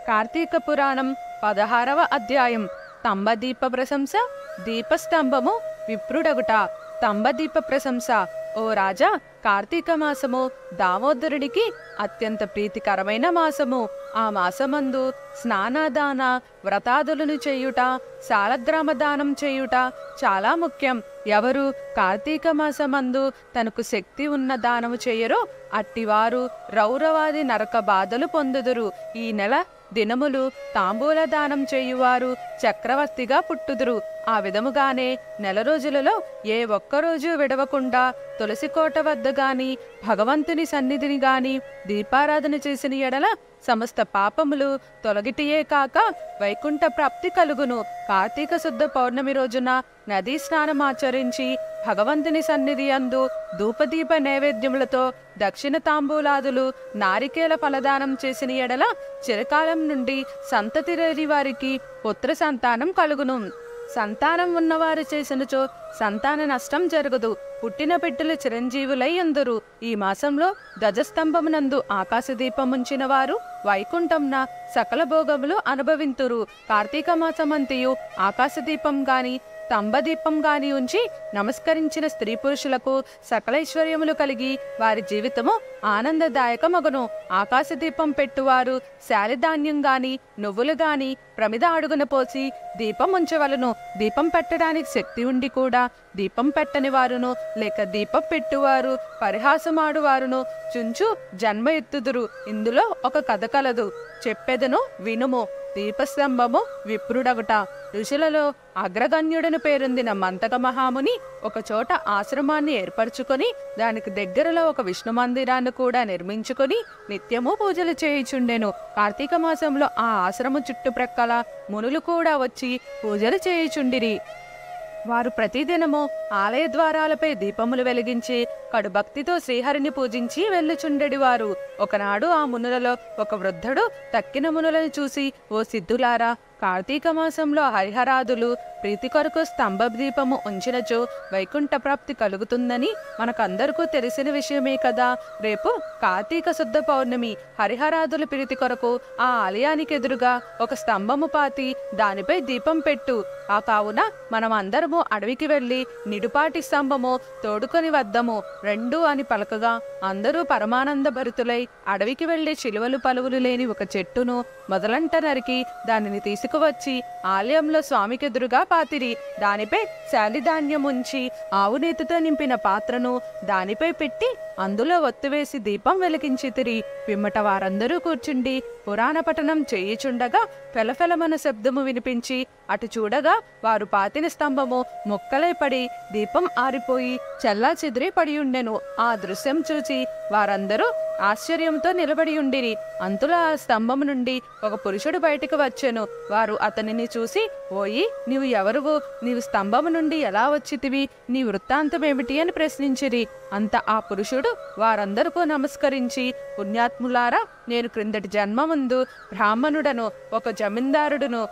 కార్తీక పురాణం 16వ అధ్యాయం. స్తంభదీప ప్రశంస. దీపస్తంభము విప్రుడగుట. స్తంభదీప ప్రశంస. ఓ రాజా, కార్తీక మాసము దామోదరుడికి అత్యంత ప్రీతికరమైన మాసము. ఆ మాసమందు స్నానదాన వ్రతాదులను చేయుట, శాలగ్రామ దానం చేయుట చాలా ముఖ్యం. ఎవరు కార్తీక మాసమందు తనకు శక్తి ఉన్న దానము చేయరో అట్టివారు రౌరవాది నరక బాధలు పొందుదురు. ఈ నెల దినములు తాంబూల దానం చేయువారు చక్రవర్తిగా పుట్టుదురు. ఆ విధముగానే నెల రోజులలో ఏ ఒక్కరోజు విడవకుండా తులసికోట వద్ద గాని భగవంతుని సన్నిధిని గాని దీపారాధన చేసిన ఎడల సమస్త పాపములు తొలగిటియే కాక వైకుంఠ ప్రాప్తి కలుగును. కార్తీక శుద్ధ పౌర్ణమి రోజున నదీ స్నానమాచరించి భగవంతుని సన్నిధి అందు ధూపదీప నైవేద్యములతో దక్షిణ తాంబూలాదులు నారికేల ఫలదానం చేసిన ఎడల చిరకాలం నుండి సంతతి లేని వారికి పుత్ర సంతానం కలుగును. సంతానం ఉన్నవారు చేసినచో సంతాన నష్టం జరగదు. పుట్టిన బిడ్డలు చిరంజీవులై అందురు. ఈ మాసంలో ధ్వజస్తంభమునందు ఆకాశదీపముంచిన వారు వైకుంఠంన సకల భోగములు అనుభవింతురు. కార్తీక మాసమంతియు ఆకాశదీపం గాని స్తంభదీపం గాని ఉంచి నమస్కరించిన స్త్రీ పురుషులకు సకలైశ్వర్యములు కలిగి వారి జీవితము ఆనందదాయకమగును. ఆకాశదీపం పెట్టువారు శాలిధాన్యం గాని నువ్వులు గాని ప్రమిద అడుగున పోసి దీపం ఉంచవలను. దీపం పెట్టడానికి శక్తి ఉండి కూడా దీపం పెట్టని వారును లేక దీపం పెట్టువారు పరిహాసమాడువారును చుంచు జన్మ ఎత్తుదురు. ఇందులో ఒక కథ కలదు, చెప్పెదను వినుము. దీపస్తంభము విప్రుడగుట. ఋషులలో అగ్రగణ్యుడను పేరొందిన మంతక మహాముని ఒకచోట ఆశ్రమాన్ని ఏర్పరచుకొని దానికి దగ్గరలో ఒక విష్ణు మందిరాన్ని కూడా నిర్మించుకొని నిత్యము పూజలు చేయుచుండెను. కార్తీక మాసంలో ఆ ఆశ్రమం చుట్టుప్రక్కల మునులు కూడా వచ్చి పూజలు చేయుచుండిరి. వారు ప్రతిదినము ఆలయ ద్వారాలపై దీపములు వెలిగించి కడు భక్తితో శ్రీహరిని పూజించి వెళ్ళుచుండెడివారు. ఒకనాడు ఆ మునులలో ఒక వృద్ధుడు తక్కిన మునులను చూసి, ఓ సిద్ధులారా, కార్తీక మాసంలో హరిహరాదులు ప్రీతి కొరకు స్తంభ దీపము ఉంచినచో వైకుంఠ ప్రాప్తి కలుగుతుందని మనకందరికీ తెలిసిన విషయమే కదా. రేపు కార్తీక శుద్ధ పౌర్ణమి. హరిహరాదుల ప్రీతి కొరకు ఆ ఆలయానికి ఎదురుగా ఒక స్తంభము పాతి దానిపై దీపం పెట్టు. ఆ కావున మనం అందరము అడవికి వెళ్ళి నిడుపాటి స్తంభము తోడుకొని వద్దము రెండు అని పలకగా అందరూ పరమానంద భరితులై అడవికి వెళ్లి చిలువలు పలువులు లేని ఒక చెట్టును మొదలంట నరికి దానిని తీసుకువచ్చి ఆలయంలో స్వామికెదురుగా పాతిరి. దానిపై శాలిధాన్యం ఉంచి ఆవునేతితో నింపిన పాత్రను దానిపై పెట్టి అందులో ఒత్తివేసి దీపం వెలిగించితిరి. పిమ్మట వారందరూ కూర్చుండి పురాణ పఠనం చేయుచుండగా ఫెలఫెలమన శబ్దము వినిపించి అటు చూడగా వారు పాతిన స్తంభము మొక్కలై పడి దీపం ఆరిపోయి చల్లా చెదిరి పడి ఉండెను. ఆ దృశ్యం చూచి వారందరూ ఆశ్చర్యంతో నిలబడి ఉండిరి. అంతులో ఆ స్తంభము నుండి ఒక పురుషుడు బయటకు వచ్చెను. వారు అతనిని చూసి, ఓయి, నీవు ఎవరువు? నీవు స్తంభము నుండి ఎలా వచ్చితివి? నీ వృత్తాంతమేమిటి అని ప్రశ్నించిరి. అంత ఆ పురుషుడు వారందరికీ నమస్కరించి, పుణ్యాత్ములారా, నేను క్రిందటి జన్మముందు బ్రాహ్మణుడను, ఒక జమీందారుడును.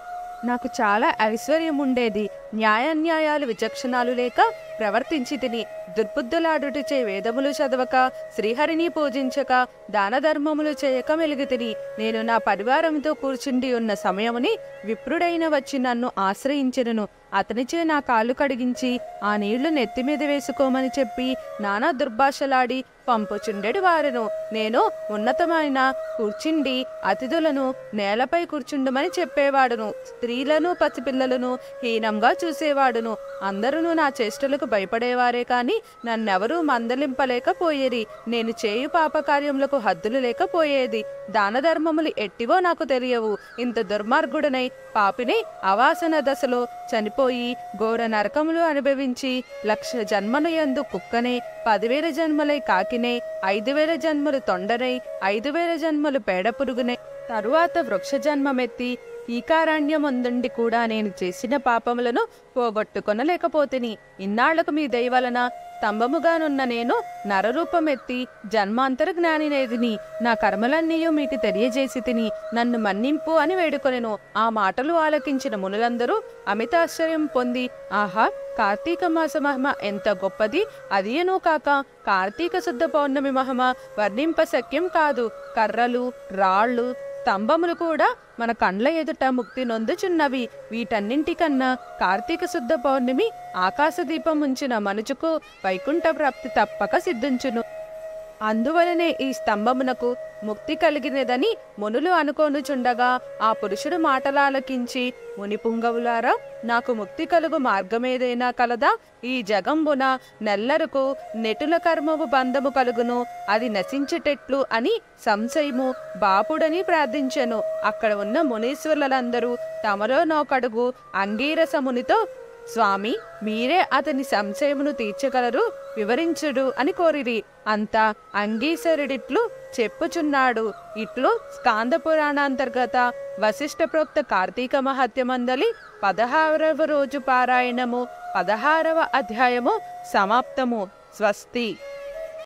నాకు చాలా ఐశ్వర్యం ఉండేది. న్యాయాన్యాయాలు విచక్షణాలు లేక ప్రవర్తించి తిని దుర్బుద్ధులాడుటచే వేదములు చదవక శ్రీహరిని పూజించక దాన ధర్మములు చేయక మెలుగుతిని. నేను నా పరివారంతో కూర్చుండి ఉన్న సమయముని విప్రుడైన వచ్చి నన్ను ఆశ్రయించెను. అతనిచే నా కాళ్ళు కడిగించి ఆ నీళ్లు నెత్తిమీద వేసుకోమని చెప్పి నానా దుర్భాషలాడి పంపుచుండెడు వారును. నేను ఉన్నతమైన కూర్చుండి అతిథులను నేలపై కూర్చుండమని చెప్పేవాడును. స్త్రీలను పసిపిల్లలను హీనంగా చూసేవాడును. అందరూ నా చేష్టలకు భయపడేవారే కాని నన్నెవరూ మందలింపలేకపోయేది. నేను చేయు పాపకార్యములకు హద్దులు లేకపోయేది. దాన ధర్మములు ఎట్టివో నాకు తెలియవు. ఇంత దుర్మార్గుడనై పాపిని అవాసన దశలో చనిపోయి ఘోర నరకములు అనుభవించి 1,00,000 జన్మను యందు కుక్కనే, 10,000 జన్మలై కాకినే, 5,000 జన్మలు తొండనై, 5,000 జన్మలు పేడ పురుగునే, తరువాత వృక్ష జన్మమెత్తి ఈకారణ్యముందుండి కూడా నేను చేసిన పాపములను పోగొట్టుకొనలేకపోతిని. ఇన్నాళ్లకు మీ దయవలన స్తంభముగానున్న నేను నరరూపమెత్తి జన్మాంతర జ్ఞానినేదిని. నా కర్మలన్నీయూ మీకు తెలియజేసి తిని నన్ను మన్నింపు అని వేడుకొనెను. ఆ మాటలు ఆలకించిన మునులందరూ అమితాశ్చర్యం పొంది, ఆహా, కార్తీక మాస మహిమ ఎంత గొప్పది! అదియనూ కాక కార్తీక శుద్ధ పౌర్ణమి మహిమ వర్ణింప శక్యం కాదు. కర్రలు, రాళ్ళు, స్తంభములు కూడా మన కండ్ల ఎదుట ముక్తి నొందుచున్నవి. వీటన్నింటికన్నా కార్తీక శుద్ధ పౌర్ణమి ఆకాశదీపం ఉంచిన మనుచుకు వైకుంఠ ప్రాప్తి తప్పక సిద్ధించును. అందువలనే ఈ స్తంభమునకు ముక్తి కలిగినదని మునులు అనుకొనుచుండగా ఆ పురుషుడు మాటలాలకించి, మునిపుంగవులారా, నాకు ముక్తి కలుగు మార్గమేదైనా కలదా? ఈ జగంబున నెల్లరకు నెటుల కర్మము బంధము కలుగును, అది నశించేటట్లు అని సంశయము బాపుడని ప్రార్థించెను. అక్కడ ఉన్న మునీశ్వరులందరూ తమలో నోకడుగు అంగీరసమునితో, స్వామి, మీరే అతని సంశయమును తీర్చగలరు, వివరించుడు అని కోరిరి. అంతా అంగీసరుడిట్లు చెప్పుచున్నాడు. ఇట్లు స్కాంద పురాణాంతర్గత వశిష్ఠ ప్రోక్త కార్తీక మహత్యమందలి 16వ రోజు పారాయణము 16వ అధ్యాయము సమాప్తము. స్వస్తి.